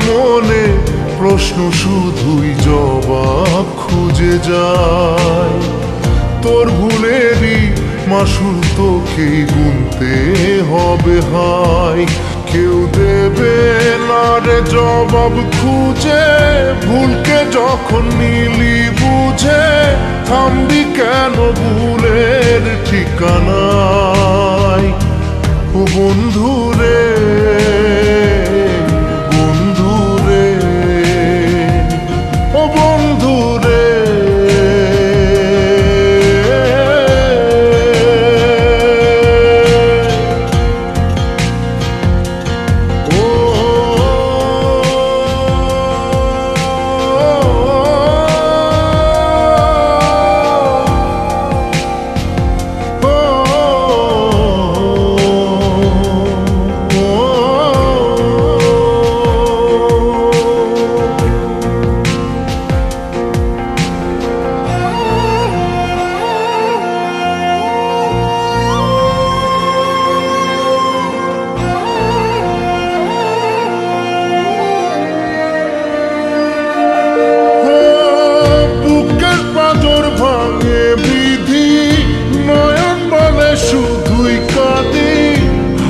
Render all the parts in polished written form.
মনে প্রশ্ন শুধুই জবাব খুঁজে যায়। তোর ভুলেরই মাসুল তোকেই গুনতে হবে হায়। কেউ দেবে না রে জবাব খুঁজে, ভুলকে যখন নিলি বুঝে থামবি কেন ভুলের ঠিকানায়। ও বন্ধু রে,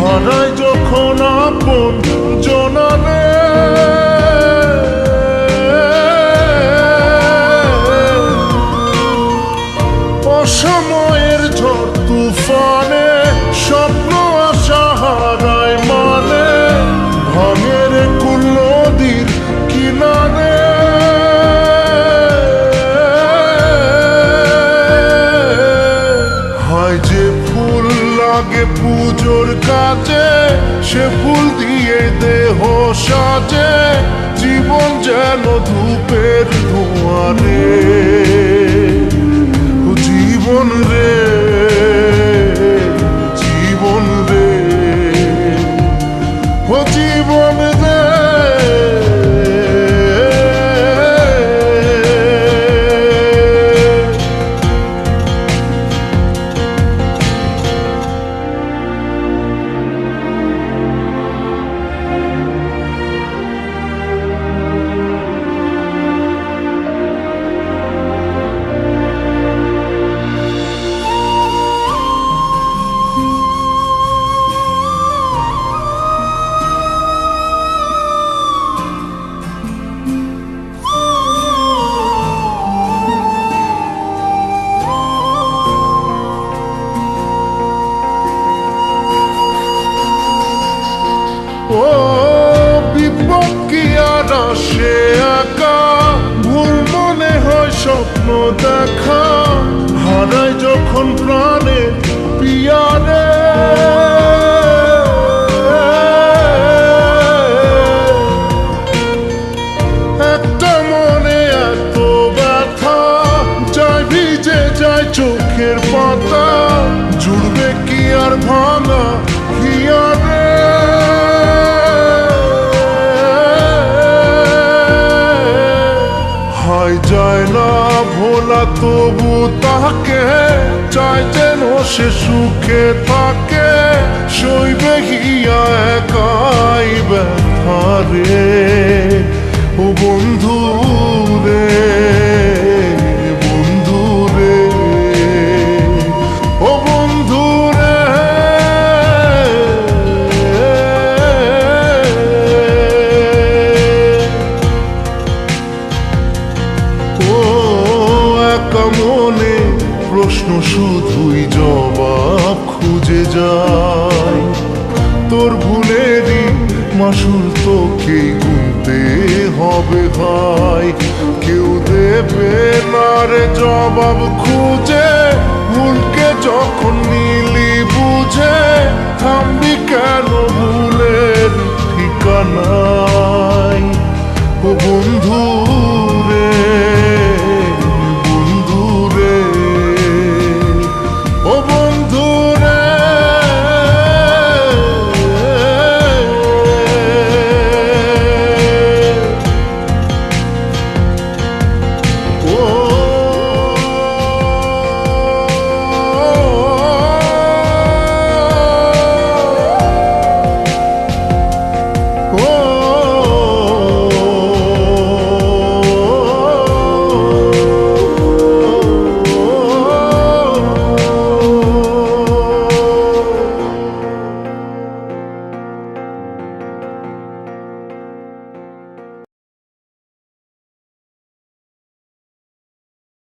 হারায় যখন আপন জনারে, অসময়ের ঝড় তুফানে স্বপ্ন আশা হারায় মানে, ভাঙের কুল নদীর কিনারে। হায় যে ফুল লাগে পুজোর কাজে, সে ফুল দিয়ে দেহ সাজে, জীবন যেন ধূপের ধোঁয়ারে। জীবন রে, জীবন রে, ও জীবন রে। ও বিপদ কি আর আসে একা, ভুল মনে হয় স্বপ্ন দেখা, হারায় যখন প্রাণে পিয়ারে। একটা মনে এত ব্যথা, যায় ভিজে যায় চোখের পাতা, জুড়বে কি আর ভাঙা হিয়ারে। যায় না ভোলা তবু তাকে, চাই যেন সে সুখে থাকে, সইবে গিয়া একাই ব্যথা রে। ও বন্ধু রে, বন্ধু রে, ও বন্ধু রে। মনে প্রশ্ন শুধুই জবাব খুঁজে যায়। তোর ভুলেরই মাসুল তোকেই গুনতে হবে ভাই। কেউ জবাব খুঁজে ভুলকে যখন নিলি বুঝে থামবি কেন ভুলের ঠিকানায় ও বন্ধু